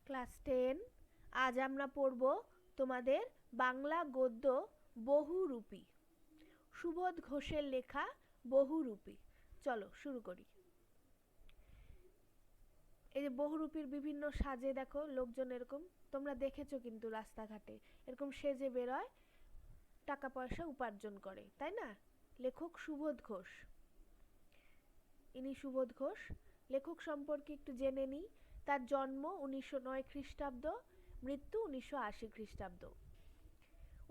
Class 10। আজ আমরা পড়ব তোমাদের বাংলা গদ্য বহুরূপী। সুবোধ ঘোষের লেখা বহুরূপী। চলো শুরু করি। এই যে বহুরূপীর বিভিন্ন সাজে দেখো লোকজন এরকম, তোমরা দেখেছো কিন্তু রাস্তাঘাটে এরকম সেজে বেরোয়, টাকা পয়সা উপার্জন করে, তাই না? লেখক সুবোধ ঘোষ। ইনি সুবোধ ঘোষ। লেখক সম্পর্কে একটু জেনে নিই। তার জন্ম 1909 খ্রিস্টাব্দ, মৃত্যু 1980 খ্রিস্টাব্দ।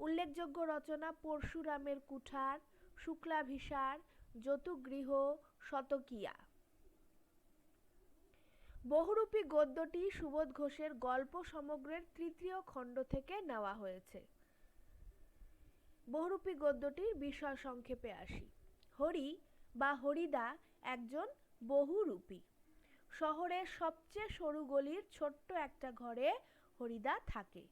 উল্লেখযোগ্য রচনা পরশুরামের কুঠার, শুক্লাভিসার, যতুগৃহ, শতকিয়া। বহুরূপী গদ্যটি সুবোধ ঘোষের গল্প সমগ্রের তৃতীয় খণ্ড থেকে নেওয়া হয়েছে। বহুরূপী গদ্যটির বিষয় সংক্ষেপে আসি। হরি বা হরিদা একজন বহুরূপী। শহরের সবচেয়ে সরু গলির ছোট্ট একটা ঘরে হরিদা থাকে।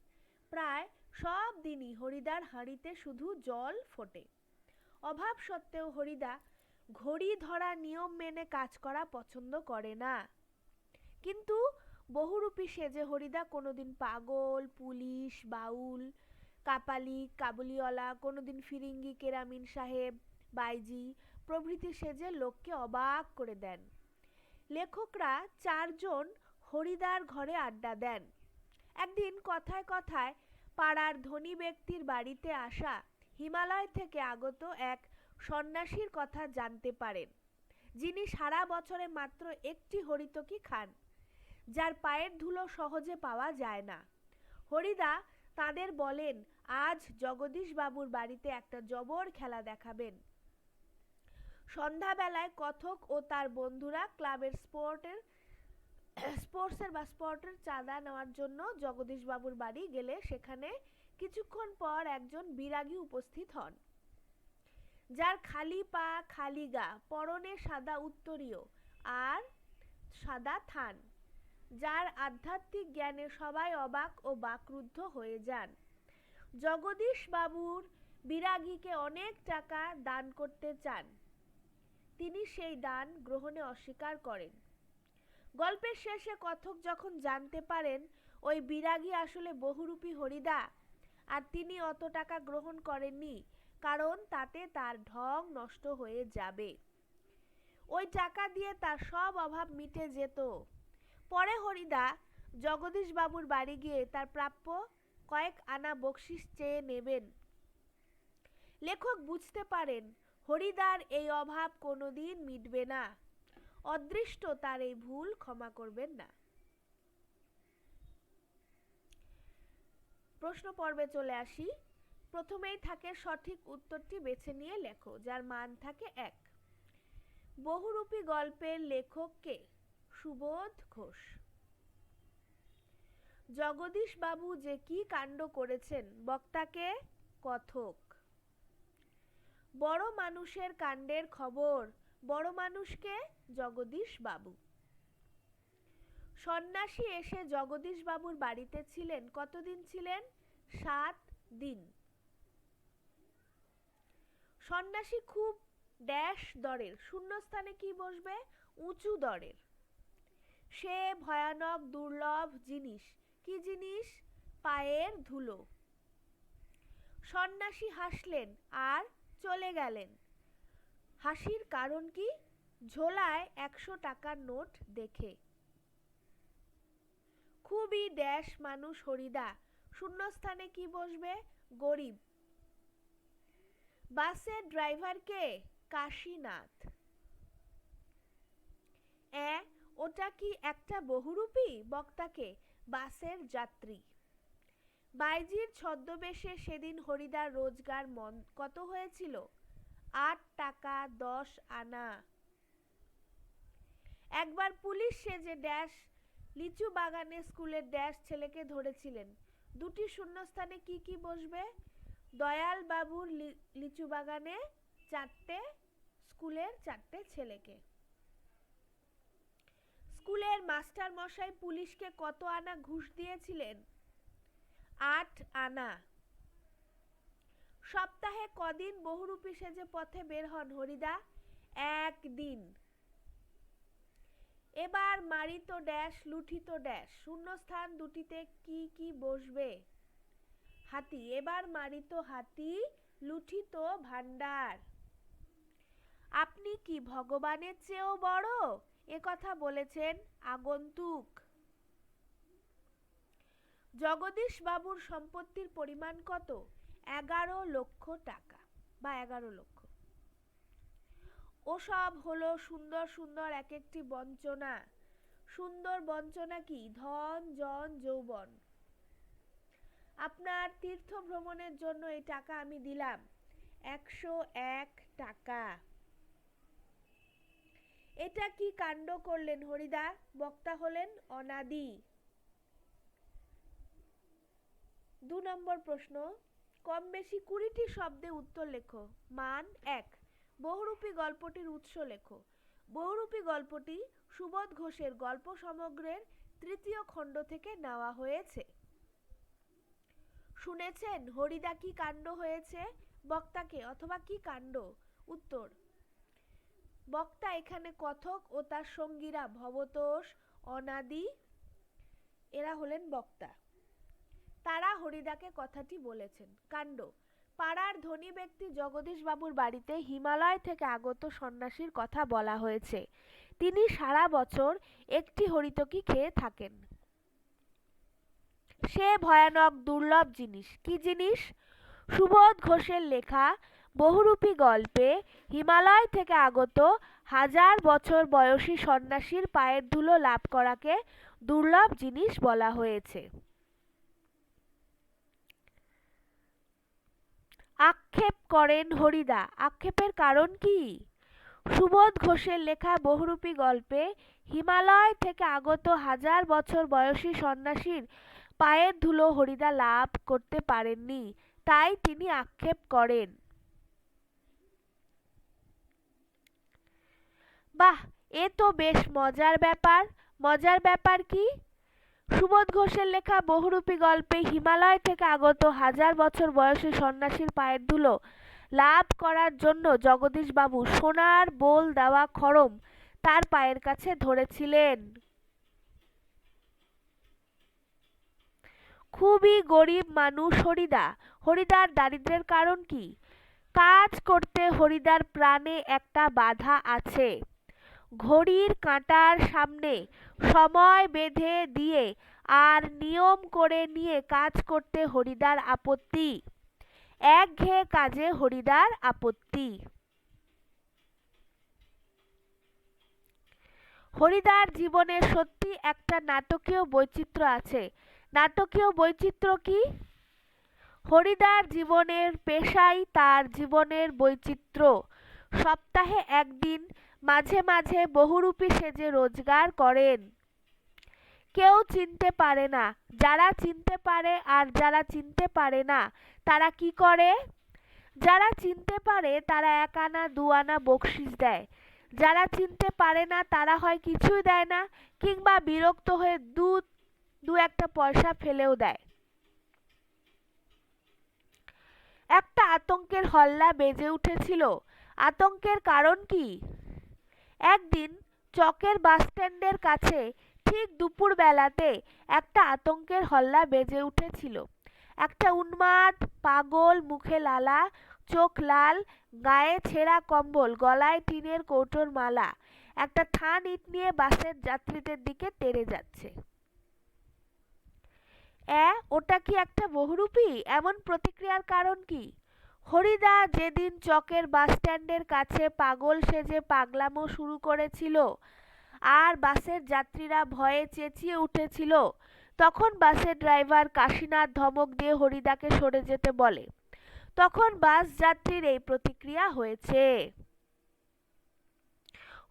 প্রায় সব দিনই হরিদার হাঁড়িতে শুধু জল ফোটে। অভাব সত্ত্বেও হরিদা ঘড়ি ধরা নিয়ম মেনে কাজ করা পছন্দ করে না। কিন্তু বহুরূপী সেজে হরিদা কোনোদিন পাগল, পুলিশ, বাউল, কাপালিক, কাবুলিওয়ালা, কোনোদিন ফিরিঙ্গি, কেরামিন সাহেব, বাইজি প্রভৃতি সেজে লোককে অবাক করে দেন। লেখকরা 4 জন হরিদার ঘরে আড্ডা দেন। একদিন কথায় কথায় পাড়ার ধনী ব্যক্তির বাড়িতে আসা হিমালয় থেকে আগত এক সন্ন্যাসীর কথা জানতে পারেন, যিনি সারা বছরে মাত্র একটি হরিতকি খান, যার পায়ের ধুলো সহজে পাওয়া যায় না। হরিদা তাদের বলেন আজ জগদীশ বাবুর বাড়িতে একটা জবর খেলা দেখাবেন। সন্ধ্যাবেলায় কথক ও তার বন্ধুরা ক্লাবের স্পোর্টসের চাঁদা নেওয়ার জন্য জগদীশ বাবুর বাড়ি গেলে সেখানে কিছুক্ষণ পর একজন বিরাগী উপস্থিত হন, যার খালি পা, খালি গা, পরনে সাদা উত্তরীয় আর সাদা থান, যার আধ্যাত্মিক জ্ঞানে সবাই অবাক ও বাকরুদ্ধ হয়ে যান। জগদীশ বাবুর বিরাগীকে অনেক টাকা দান করতে চান। তিনি সেই দান গ্রহণে অস্বীকার করেন। গল্পের শেষে কথক যখন জানতে পারেন ওই বিরাগী আসলে বহুরূপী হরিদা, আর তিনি অত টাকা গ্রহণ করেননি কারণ তাতে তার ঢং নষ্ট হয়ে যাবে, ওই টাকা দিয়ে তার সব অভাব মিটে যেত। পরে হরিদা জগদীশ বাবুর বাড়ি গিয়ে তার প্রাপ্য কয়েক আনা বকশিশ চেয়ে নেবেন। লেখক বুঝতে পারেন হরিদার এই অভাব কোনোদিন মিটবে না। অদৃষ্ট তার এই ভুল ক্ষমা করবেন না। প্রশ্ন পর্বে চলে আসি। প্রথমেই থাকে সঠিক উত্তরটি বেছে নিয়ে লেখো, যার মান থাকে 1। বহুরূপী গল্পের লেখক কে? সুবোধ ঘোষ। জগদীশ বাবু যে কি কাণ্ড করেছেন বক্তাকে? কথক। বড় মানুষের কাণ্ডের খবর বড় মানুষকে? জগদীশ বাবু। সন্ন্যাসী এসে জগদীশ বাবুর বাড়িতে ছিলেন কতদিন ছিলেন? 7 দিন। সন্ন্যাসী খুব ড্যাশ দরের, শূন্যস্থানে কি বসবে? উঁচু দরের। সে ভয়ানক দুর্লভ জিনিস। কি জিনিস? পায়ের ধুলো। সন্ন্যাসী হাসলেন আর চলে গেলেন। হাসির কারণ কি? ঝোলায় 100 টাকার নোট দেখে। খুবই ড্যাশ মানুষ হরিদা, শূন্যস্থানে কি বসবে? গরিব। বাসের ড্রাইভার কে? কাশীনাথ। ওটা কি একটা বহুরূপী? বক্তাকে। বাসের যাত্রী। বাইজির ছদ্মবেশে সেদিন হরিদার রোজগার কত হয়েছিল? 8 টাকা 10 আনা। একবার পুলিশ সেজে ড্যাশ লিচু বাগানে স্কুলের ড্যাশ ছেলেকে ধরেছিলেন। দুটি শূন্যস্থানে কি কি বসবে? দয়াল বাবুর লিচু বাগানে 4টে স্কুলের 4টে ছেলেকে। স্কুলের মাস্টার মশাই পুলিশকে কত আনা ঘুষ দিয়েছিলেন? 8 আনা। সপ্তাহে কদিন বহুরূপী সেজে পথে বের হন হরিদা? 1 দিন। এবার মারিত ড্যাশ লুঠিত ড্যাশ শূন্যস্থান দুটিতে কি কি বসবে? হাতি। এবার মারিত হাতি লুঠিত ভাণ্ডার। আপনি কি ভগবানের চেয়েও বড়? একথা বলেছেন আগন্তুক। জগদীশ বাবুর সম্পত্তির পরিমাণ কত? 11 লক্ষ টাকা বা 11 লক্ষ। ওসব হলো সুন্দর সুন্দর এক একটি বঞ্চনা। সুন্দর বঞ্চনা কি? ধন জন যৌবন। আপনার তীর্থ ভ্রমণের জন্য এই টাকা আমি দিলাম 101 টাকা। এটা কি কাণ্ড করলেন হরিদা? বক্তা হলেন অনাদি। 2 নম্বর প্রশ্ন, কম বেশি 20টি শব্দে উত্তর লেখো। মান 1। বহুরূপী গল্পটির উৎস লেখো। বহুরূপী গল্পটি সুবোধ ঘোষের গল্প সমগ্রের 3য় খণ্ড থেকে নেওয়া হয়েছে। শুনেছেন হরিদা কি কাণ্ড হয়েছে? বক্তাকে অথবা কি কাণ্ড? উত্তর, বক্তা এখানে কথক ও তার সঙ্গীরা ভবতোষ, অনাদি, এরা হলেন বক্তা। তারা হরিদাকে কথাটি বলেছেন। কাণ্ড, পাড়ার ধনী ব্যক্তি জগদীশ বাবুর বাড়িতে হিমালয় থেকে আগত সন্ন্যাসীর কথা বলা হয়েছে। তিনি সারা বছর একটি হরিতকি খেয়ে থাকেন। সে ভয়ানক দুর্লভ জিনিস। কি জিনিস? সুবোধ ঘোষের লেখা বহুরূপী গল্পে হিমালয় থেকে আগত 1000 বছর বয়সী সন্ন্যাসীর পায়ের ধুলো লাভ করাকে দুর্লভ জিনিস বলা হয়েছে। আক্ষেপ করেন হরিদা। আক্ষেপের কারণ কি? সুবোধ ঘোষের লেখা বহুরূপী গল্পে হিমালয় থেকে আগত 1000 বছর বয়সী সন্ন্যাসীর পায়ের ধুলো হরিদা লাভ করতে পারেননি, তাই তিনি আক্ষেপ করেন। বাহ, এ তো বেশ মজার ব্যাপার। মজার ব্যাপার কি? সুবোধ ঘোষের লেখা বহুরূপী গল্পে হিমালয় থেকে আগত 1000 বছর বয়সী সন্ন্যাসীর পায়ের ধুলো লাভ করার জন্য জগদীশ বাবু সোনার বোল দেওয়া খড়ম তার পায়ের কাছে ধরেছিলেন। খুবই গরিব মানুষ হরিদা। হরিদার দারিদ্র্যের কারণ কি? কাজ করতে হরিদার প্রাণে একটা বাধা আছে। ঘড়ির কাঁটার সামনে সময় বেঁধে দিয়ে আর নিয়ম করে নিয়ে কাজ করতে হরিদার আপত্তি। একঘেয়ে কাজে হরিদার আপত্তি। হরিদার জীবনে সত্যি একটা নাটকীয় বৈচিত্র্য আছে। নাটকীয় বৈচিত্র্য কি? হরিদার জীবনের পেশাই তার জীবনের বৈচিত্র্য। সপ্তাহে একদিন মাঝে মাঝে বহুরূপী সেজে রোজগার করেন। কেউ চিনতে পারে না। যারা চিনতে পারে আর যারা চিনতে পারে না তারা কি করে? যারা চিনতে পারে তারা 1 আনা 2 আনা বকশিশ দেয়। যারা চিনতে পারে না তারা হয় কিছুই দেয় না, কিংবা বিরক্ত হয়ে দু একটা পয়সা ফেলেও দেয়। একটা আতঙ্কের হল্লা বেজে উঠেছিল। আতঙ্কের কারণ কি? একদিন চকের বাসস্ট্যান্ডের কাছে ঠিক দুপুর বেলাতে একটা আতঙ্কের হল্লা বেজে উঠেছিল। একটা উন্মাদ পাগল, মুখে লালা, চোখ লাল, গায়ে ছেঁড়া কম্বল, গলায় টিনের কৌটোর মালা, একটা থান ইট নিয়ে বাসের যাত্রীদের দিকে তেড়ে যাচ্ছে। ওটা কি একটা বহুরূপী? এমন প্রতিক্রিয়ার কারণ কি? হরিদা যেদিন চকের বাসস্ট্যান্ডের কাছে পাগল সেজে পাগলামো শুরু করেছিল আর বাসের যাত্রীরা ভয়ে চেঁচিয়ে উঠেছিল, তখন বাসের ড্রাইভার কাশীনাথ ধমক দিয়ে হরিদাকে সরে যেতে বলে। তখন বাস যাত্রীর এই প্রতিক্রিয়া হয়েছে।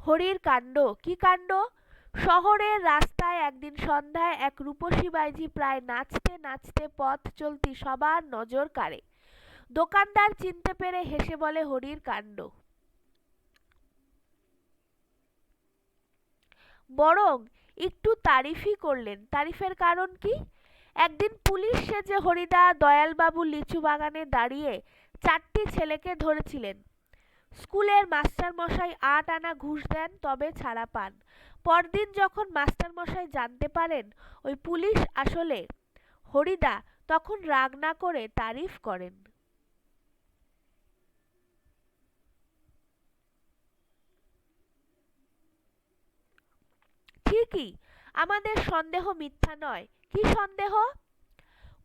হরির কাণ্ড। কি কাণ্ড? শহরের রাস্তায় একদিন সন্ধ্যায় এক রূপসী বাইজি প্রায় নাচতে নাচতে পথ চলতি সবার নজর কাড়ে। দোকানদার চিনতে পেরে হেসে বলে হরির কাণ্ড। বরং একটু তারিফই করলেন। তারিফের কারণ কি? একদিন পুলিশ সেজে হরিদা দয়ালবাবুর লিচু বাগানে দাঁড়িয়ে 4টি ছেলেকে ধরেছিলেন। স্কুলের মাস্টারমশাই ৮ আনা ঘুষ দেন তবে ছাড়া পান। পরদিন যখন মাস্টারমশাই জানতে পারেন ওই পুলিশ আসলে হরিদা, তখন রাগ না করে তারিফ করেন। ঠিকই, আমাদের সন্দেহ মিথ্যা নয়। কি সন্দেহ?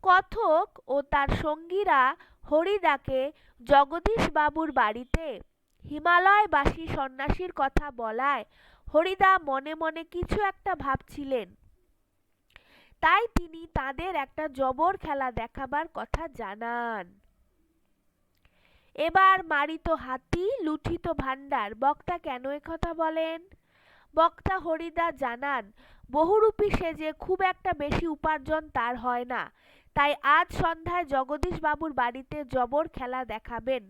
কথক ও তার সঙ্গীরা হরিদাকে জগদীশ বাবুর বাড়িতে হিমালয়বাসী সন্ন্যাসীর কথা বলায় হরিদা মনে মনে কিছু একটা ভাবছিলেন। তাই তিনি তাদের একটা জবর খেলা দেখাবার কথা জানান। এবার মারিত হাতি লুঠিত ভাণ্ডার, বক্তা কেন একথা বলেন? বক্তা হরিদা জানান বহুরূপী সেজে খুব একটা বেশি উপার্জন তার হয় না, তাই আজ সন্ধ্যায় জগদীশ বাবুর বাড়িতে জবর খেলা দেখাবেন।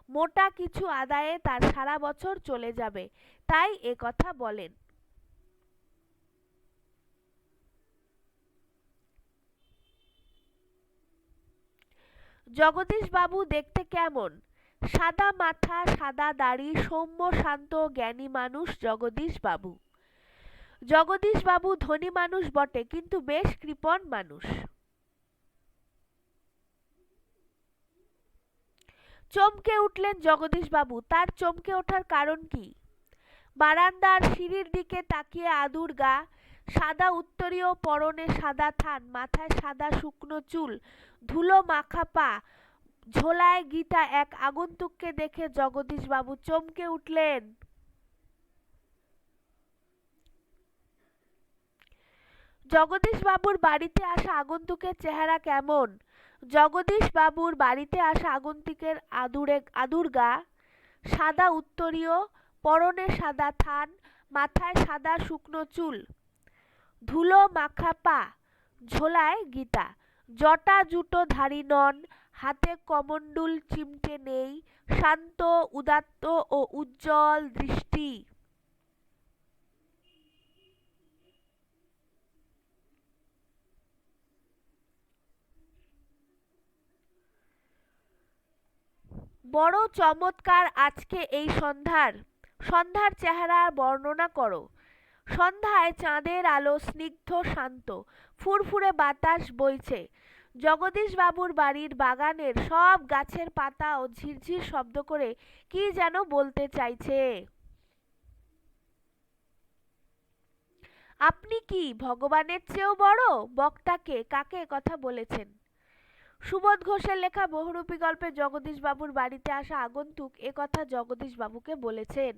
মোটা কিছু আদায়ে তার সারা বছর চলে যাবে, তাই একথা বলেন। জগদীশ বাবু দেখতে কেমন? সাদা মাথা, সাদা দাড়ি, সৌম্য শান্ত জ্ঞানী মানুষ জগদীশ বাবু। জগদীশ বাবু ধনী মানুষ বটে, কিন্তু বেশ কৃপণ মানুষ। চমকে উঠলেন জগদীশ বাবু। তার চমকে ওঠার কারণ কি? বারান্দার সিঁড়ির দিকে তাকিয়ে আদুর গা, সাদা উত্তরীয়, পরনে সাদা থান, মাথায় সাদা শুকনো চুল, ধুলো মাখা পা, ঝোলায় গীতা এক আগন্তুককে দেখে জগদীশ বাবু চমকে উঠলেন। জগদীশ বাবুর বাড়িতে আসা আগন্তুকের চেহারা কেমন? জগদীশ বাবুর বাড়িতে আসা আগন্তুকের আদুর গা, সাদা উত্তরীয়, পরনে সাদা থান, মাথায় সাদা শুকনো চুল, ধুলো মাখা পা, ঝোলায় গীতা, জটা জুটো ধারী নন, হাতে কমণ্ডুল চিমটে নেই, শান্ত উদাত্ত ও উজ্জ্বল দৃষ্টি। বড় চমৎকার আজকে এই সন্ধ্যার চেহারা বর্ণনা করো। সন্ধ্যায় চাঁদের আলো স্নিগ্ধ শান্ত, ফুরফুরে বাতাস বইছে। জগদীশ বাবুর বাড়ির বাগানের সব গাছের পাতা ও ঝিরঝির শব্দ করে কি যেন বলতে চাইছে। আপনি কি ভগবানের চেয়েও বড়? বক্তাকে কাকে কথা বলেছেন? সুবোধ ঘোষের লেখা বহুরূপী গল্পে জগদীশ বাবুর বাড়িতে আসা আগন্তুক একথা জগদীশ বাবুকে বলেছেন।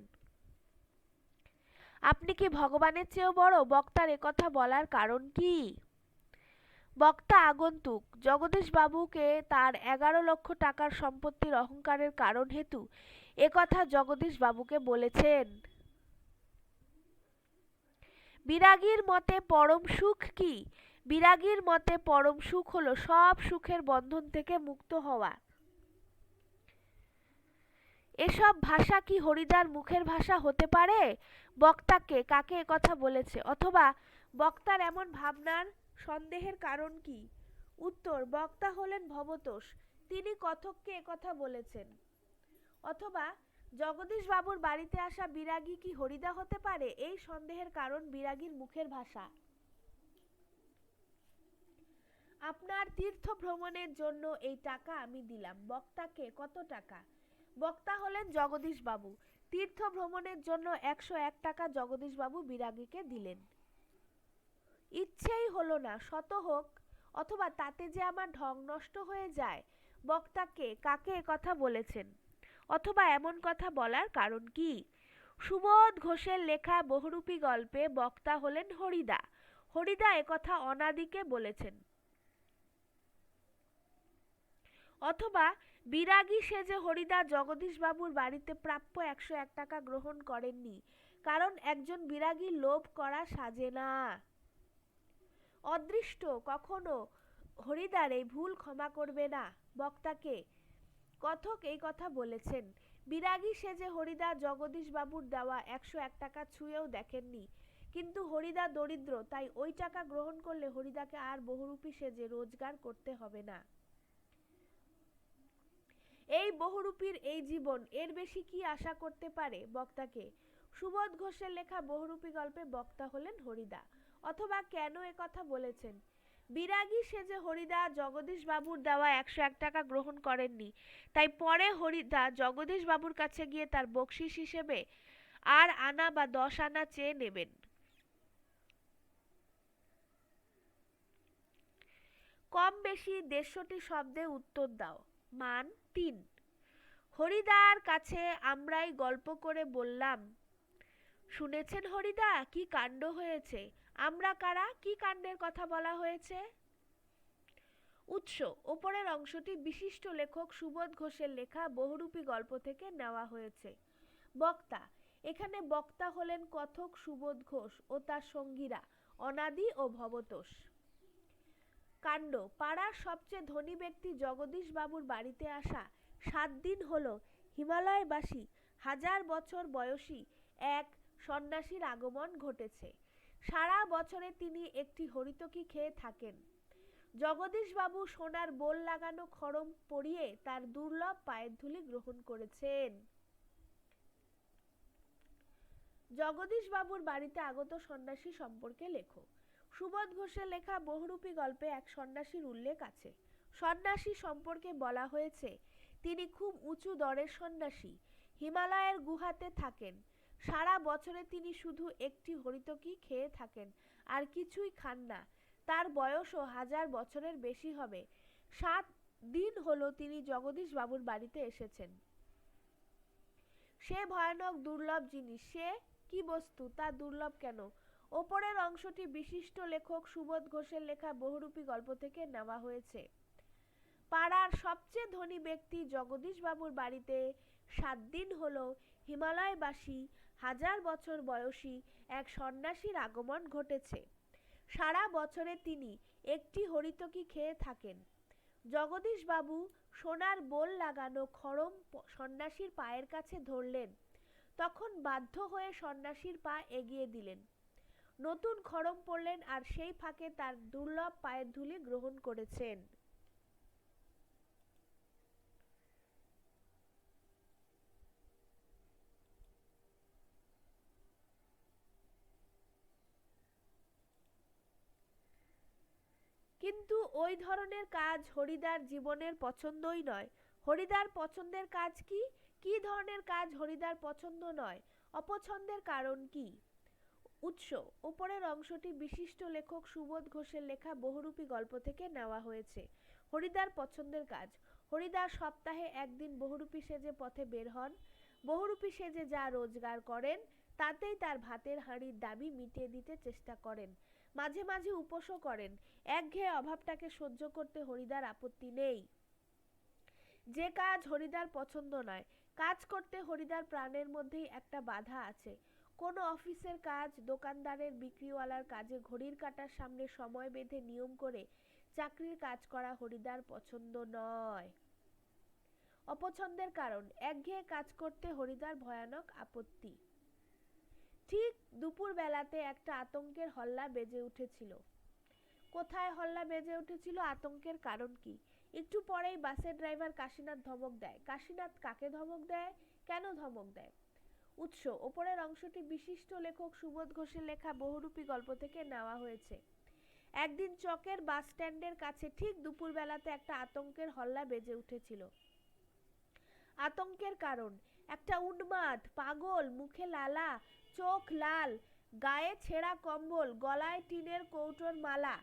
আপনি কি ভগবানের চেয়েও বড়? বক্তার একথা বলার কারণ কি? বক্তা আগন্তুক জগদীশ বাবুকে তার 11 লক্ষ টাকার সম্পত্তির অহংকারের কারণ হেতু একথা জগদীশ বাবুকে বলেছেন। বিরাগীর মতে পরম সুখ কি? বিরাগীর মতে পরম সুখ হলো সব সুখের বন্ধন থেকে মুক্ত হওয়া। এসব ভাষা কি হরিদার মুখের ভাষা হতে পারে? বক্তাকে কাকে একথা বলেছে? অথবা বক্তার এমন ভাবনার সন্দেহের কারণ কি? উত্তর, বক্তা হলেন ভবতোষ, তিনি কথককে একথা বলেছেন। অথবা জগদীশ বাবুর বাড়িতে আসা বিরাগী কি হরিদা হতে পারে? এই সন্দেহের কারণ বিরাগীর মুখের ভাষা। আপনার তীর্থ ভ্রমণের জন্য এই টাকা আমি দিলাম। বক্তাকে কত টাকা? বক্তা হলেন জগদীশ বাবু, তীর্থ ভ্রমণের জন্য 101 টাকা জগদীশ বাবু বিরাগীকে দিলেন। ইচ্ছেই হলো না, শত হোক, অথবা তাতে যে আমার ঢং নষ্ট হয়ে যায়। বক্তাকে কাকে একথা বলেছেন? অথবা এমন কথা বলার কারণ কি? সুবোধ ঘোষের লেখা বহুরূপী গল্পে বক্তা হলেন হরিদা। হরিদা একথা অনাদিকে বলেছেন। অথবা বিরাগী সেজে হরিদা জগদীশ বাবুর বাড়িতে প্রাপ্য 101 টাকা গ্রহণ করেননি, কারণ একজন বিরাগীর লোভ করা সাজে না। অদৃষ্ট কখনো হরিদার এই ভুল ক্ষমা করবে না। বক্তাকে কথক এই কথা বলেছেন। বিরাগী সেজে হরিদা জগদীশ বাবুর দেওয়া 101 টাকা ছুঁয়েও দেখেননি, কিন্তু হরিদা দরিদ্র, তাই ওই টাকা গ্রহণ করলে হরিদাকে আর বহুরূপী সেজে রোজগার করতে হবে না। এই বহুরূপীর এই জীবন, এর বেশি কি আশা করতে পারে বক্তাকে? সুবোধ ঘোষের লেখা বহুরূপী গল্পে বক্তা হলেন হরিদা। অথবা কেন একথা বলেছেন? বিরাগী সেজে হরিদা জগদীশ বাবুর দেওয়া 101 টাকা গ্রহণ করেননি, তাই পরে হরিদা জগদীশ বাবুর কাছে গিয়ে তার বকশিস হিসেবে 8 আনা বা 10 আনা চেয়ে নেবেন। কম বেশি 150টি শব্দে উত্তর দাও। মান 3। হরিদার কাছে আমরাই গল্প করে বললাম, শুনেছেন হরিদা, কি কাণ্ড হয়েছে? আমরা কারা? কি কাণ্ডের কথা বলা হয়েছে? উৎস: ওপরের অংশটি বিশিষ্ট লেখক সুবোধ ঘোষের লেখা বহুরূপী গল্প থেকে নেওয়া হয়েছে। বক্তা: এখানে বক্তা হলেন কথক সুবোধ ঘোষ ও তার সঙ্গীরা অনাদি ও ভবতোষ। কাণ্ড: পাড়ার সবচেয়ে ধনী ব্যক্তি জগদীশ বাবুর বাড়িতে আসা 7 দিন হলো হিমালয়বাসী 1000 বছর বয়সী এক সন্ন্যাসীর আগমন ঘটেছে। সারা বছরে তিনি একটি হরিতকি খেয়ে থাকেন। জগদীশ বাবু সোনার বোল লাগানো খড়ম পরিয়ে তার দুর্লভ পায়ের ধুলি গ্রহণ করেছেন। জগদীশ বাবুর বাড়িতে আগত সন্ন্যাসী সম্পর্কে লেখো। সুবোধ ঘোষের লেখা বহুরূপী গল্পে এক সন্ন্যাসীর উল্লেখ আছে। সন্ন্যাসী সম্পর্কে বলা হয়েছে, তিনি খুব উঁচু দরের সন্ন্যাসী, হিমালয়ের গুহাতে থাকেন। সারা বছরে তিনি শুধু একটি হরিতকি খেয়ে থাকেন, আর কিছুই খান না। তার বয়সও 1000 বছরের বেশি হবে। 7 দিন হলো তিনি জগদীশ বাবুর বাড়িতে এসেছেন। সে ভয়ানক দুর্লভ জিনিস। সে কি বস্তু, তা দুর্লভ কেন? ওপরের অংশটি বিশিষ্ট লেখক সুবোধ ঘোষের লেখা বহুরূপী গল্প থেকে নেওয়া হয়েছে। পাড়ার সবচেয়ে ধনী ব্যক্তি জগদীশ বাবুর বাড়িতে 7 দিন হলো হিমালয়বাসী 1000 বছর বয়সী এক সন্ন্যাসীর আগমন ঘটেছে। সারা বছরে তিনি একটি হরিতকি খেয়ে থাকেন। জগদীশ বাবু সোনার বোল লাগানো খড়ম সন্ন্যাসীর পায়ের কাছে ধরলেন। তখন বাধ্য হয়ে সন্ন্যাসীর পা এগিয়ে দিলেন। নতুন খড়ম পরলেন আর সেই ফাঁকে তার দুর্লভ পায়ের ধুলি গ্রহণ করেছেন। কিন্তু ওই ধরনের কাজ হরিদার জীবনের পছন্দই নয়। হরিদার পছন্দের কাজ কি? কি ধরনের কাজ হরিদার পছন্দ নয়? অপছন্দের কারণ কি? উৎস: ওপরের অংশটি বিশিষ্ট লেখক সুবোধ ঘোষের লেখা বহুরূপী গল্প থেকে নেওয়া হয়েছে। হরিদার পছন্দের কাজ: হরিদা সপ্তাহে একদিন বহুরূপী সেজে পথে বের হন। বহুরূপী সেজে যা রোজগার করেন তাতেই তার ভাতের হাঁড়ির দাবি মিটিয়ে দিতে চেষ্টা করেন। মাঝে মাঝে উপোসও করেন। একঘেয়ে অভাবটাকে সহ্য করতে হরিদার আপত্তি নেই। যে কাজ হরিদার পছন্দ নয়, কাজ করতে হরিদার প্রাণের মধ্যেই একটা বাধা আছে। কোনো অফিসের কাজ, দোকানদারের, বিক্রিওয়ালার কাজে ঘড়ির কাঁটার সামনে সময় বেঁধে নিয়ম করে চাকরির কাজ করা হরিদার পছন্দ নয়। অপছন্দের কারণ: একঘেয়ে কাজ করতে হরিদার ভয়ানক আপত্তি। ঠিক দুপুর বেলাতে একটা আতঙ্কের হল্লা বেজে উঠেছিল। কোথায় হল্লা বেজে উঠেছিল? আতঙ্কের কারণ কি? একটু পরেই বাসের ড্রাইভার কাশীনাথ ধমক দেয়। কাশীনাথ কাকে ধমক দেয়? কেন ধমক দেয়? উৎস: ওপরের অংশটি বিশিষ্ট লেখক সুবোধ ঘোষের লেখা বহুরূপী গল্প থেকে নেওয়া হয়েছে। একদিন চকের বাস স্ট্যান্ডের কাছে ঠিক দুপুর বেলাতে একটা আতঙ্কের হল্লা বেজে উঠেছিল। আতঙ্কের কারণ: একটা উন্মাদ, পাগল, মুখে লালা, চোখ লাল, গায়ে ছেঁড়া কম্বল, গলায় টিনের কৌটোর মালা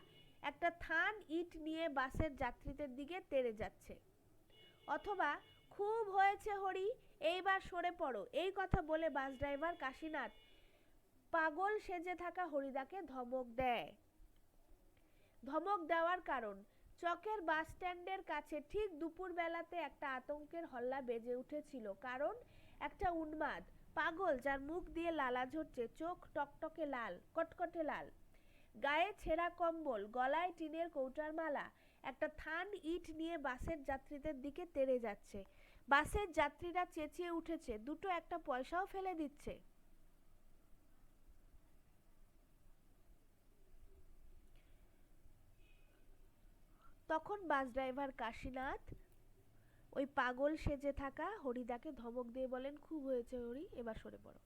একটা থান ইট নিয়ে বাসের যাত্রীদের দিকে তেড়ে যাচ্ছে। অথবা, খুব হয়েছে হরি, এইবার সরে পড়ো, এই কথা বলে বাস ড্রাইভার কাশীনাথ পাগল সেজে থাকা হরিদাকে ধমক দেয়। ধমক দেওয়ার কারণ: চকের বাস স্ট্যান্ডের কাছে ঠিক দুপুর বেলাতে একটা আতঙ্কের হল্লা বেজে উঠেছিল। কারণ, একটা উন্মাদ, পাগল, যার মুখ দিয়ে লালা ঝরছে, চোখ টকটকে লাল, কটকটে লাল, গায়ে ছেঁড়া কম্বল, গলায় টিনের কৌটার মালা একটা থান ইট নিয়ে বাসের যাত্রীদের দিকে তেড়ে যাচ্ছে। বাসের যাত্রীরা চেঁচিয়ে উঠেছে, দুটো একটা পয়সাও ফেলে দিচ্ছে। তখন বাস ড্রাইভার কাশীনাথ ওই পাগল সেজে থাকা হরিদাকে ধমক দিয়ে বলেন, খুব হয়েছে হরি, এবার সরে পড়ো।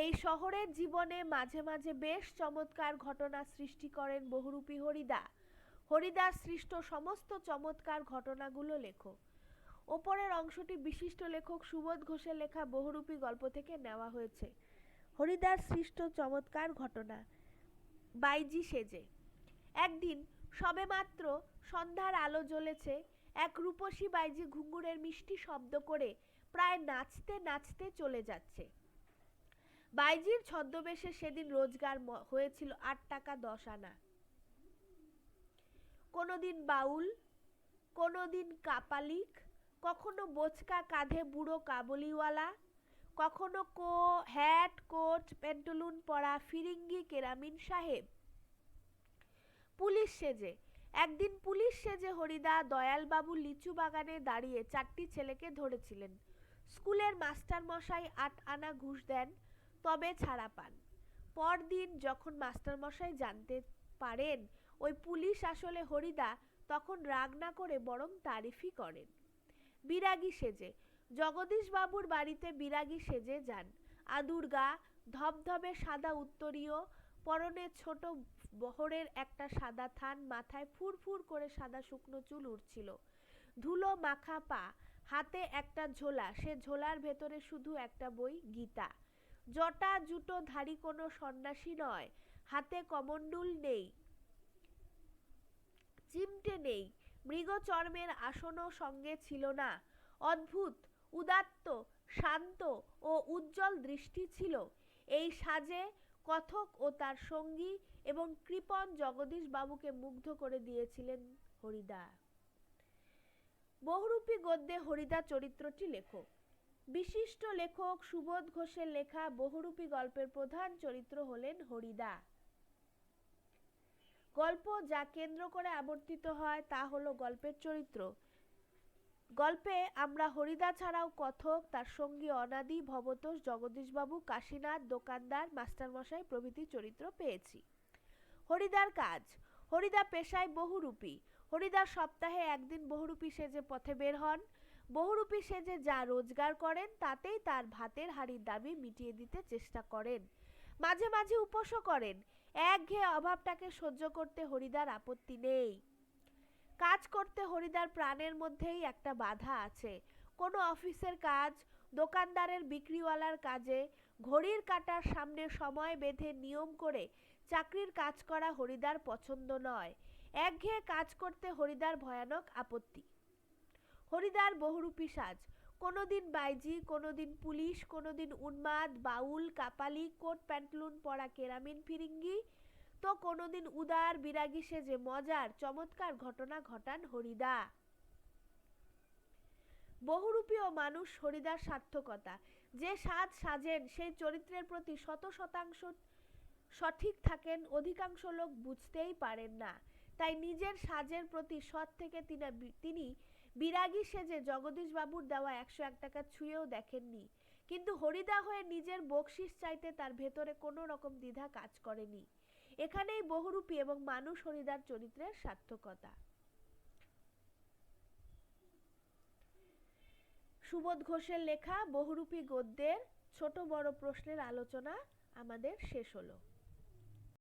এই শহরের জীবনে মাঝে মাঝে বেশ চমৎকার ঘটনা সৃষ্টি করেন বহুরূপী হরিদা। হরিদার সৃষ্ট সমস্ত চমৎকার ঘটনাগুলো লেখো। ওপরের অংশটি বিশিষ্ট লেখক সুবোধ ঘোষের লেখা বহুরূপী গল্প থেকে নেওয়া হয়েছে। হরিদার সৃষ্ট চমৎকার ঘটনা। বাইজি সেজে। একদিন সবেমাত্র সন্ধ্যার আলো জ্বলেছে, এক রূপসী বাইজি ঘুঙুরের মিষ্টি শব্দ করে প্রায় নাচতে নাচতে চলে যাচ্ছে। বাইজির ছদ্মবেশে সেদিন রোজগার হয়েছিল 8 টাকা 10 আনা। কোনোদিন বাউল, কোনোদিন কাপালিক, কখনো বোচকা কাঁধে বুড়ো কাবুলিওয়ালা, কখনো হ্যাট কোট পেন্টুলুন পরা ফিরিঙ্গি কেরামিন সাহেব। পুলিশ সেজে। একদিন পুলিশ সেজে হরিদা দয়ালবাবু লিচু বাগানে দাঁড়িয়ে 4টি ছেলেকে ধরেছিলেন। স্কুলের মাস্টার মশাই 8 আনা ঘুষ দেন, তবে ছাড়া পান। পরদিন যখন মাস্টার মশাই জানতে পারেন ওই পুলিশ আসলে হরিদা, তখন রাগ না করে বরং তারিফই করেন। বিরাগী সেজে। জগদীশ বাবুর বাড়িতে বিরাগী সেজে যান। আদুর গা, ধবধবে সাদা উত্তরীয়, পরনে ছোট বহরের একটা সাদা থান, মাথায় ফুরফুর করে সাদা শুকনো চুল উঠছিল, ধুলো মাখা পা, হাতে একটা ঝোলা, সে ঝোলার ভেতরে শুধু একটা বই, গীতা। জটা জুটো ধারী কোনো সন্ন্যাসী নয়, হাতে কমণ্ডুল নেই, চিমটে নেই, মৃগচর্মের আসনও সঙ্গে ছিল না। অদ্ভুত, উদাত্ত, শান্ত ও উজ্জ্বল দৃষ্টি ছিল। এই সাজে কথক ও তার সঙ্গী এবং কৃপণ জগদীশ বাবুকে মুগ্ধ করে দিয়েছিলেন হরিদা। বহুরূপী গদ্যে হরিদা চরিত্রটি লেখো। বিশিষ্ট লেখক সুবোধ ঘোষের লেখা বহুরূপী গল্পের প্রধান চরিত্র হলেন হরিদা। গল্প যা কেন্দ্র করে আবর্তিত হয় তা হলো গল্পের চরিত্র। গল্পে আমরা হরিদা ছাড়াও কথক, তার সঙ্গী অনাদি, ভবতোষ, জগদীশবাবু, কাশীনাথ, দোকানদার, মাস্টারমশাই প্রভৃতি চরিত্র পেয়েছি। হরিদার কাজ। হরিদা পেশায় বহুরূপী। হরিদা সপ্তাহে একদিন বহুরূপী সেজে পথে বের হন। বহুরূপী সেজে যা রোজগার করেন তাতেই তার ভাতের হাঁড়ির দাবি মিটিয়ে দিতে চেষ্টা করেন। মাঝে মাঝে উপোসও করেন। একঘেয়ে অভাবটাকে সহ্য করতে হরিদার আপত্তি নেই। কাজ করতে হরিদার প্রাণের মধ্যেই একটা বাধা আছে। কোনো অফিসের কাজ, দোকানদারের বিক্রিওয়ালার কাজে ঘড়ির কাঁটার সামনে সময় বেঁধে নিয়ম করে চাকরির কাজ করা হরিদার পছন্দ নয়। একঘেয়ে কাজ করতে হরিদার ভয়ানক আপত্তি। হরিদার বহুরূপী সাজ। কোনোদিন বাইজি, কোনোদিন পুলিশ, কোনোদিন উন্মাদ, বাউল, কাপালি, কোট প্যান্টলুন পরা কেরামিন ফিরিঙ্গি, তো কোনোদিন উদার বিরাগী সেজে মজার চমৎকার ঘটনা ঘটান হরিদা। বহুরূপী ও মানুষ হরিদার সার্থকতা। যে সাজ সাজেন সেই চরিত্রের প্রতি 100% সঠিক থাকেন, অধিকাংশ লোক বুঝতেই পারেন না। তাই নিজের সাজের প্রতি সৎ থেকে তিনি বিরাগী সেজে জগদীশ বাবুর দেওয়া 101 টাকা ছুঁয়েও দেখেননি। কিন্তু হরিদা হয়ে নিজের বকশিস চাইতে তার ভেতরে কোনো রকম দ্বিধা কাজ করেনি। এখানেই বহুরূপী এবং মানুষ হরিদার চরিত্রের সার্থকতা। সুবোধ ঘোষের লেখা বহুরূপী গদ্যের ছোট বড় প্রশ্নের আলোচনা আমাদের শেষ হলো।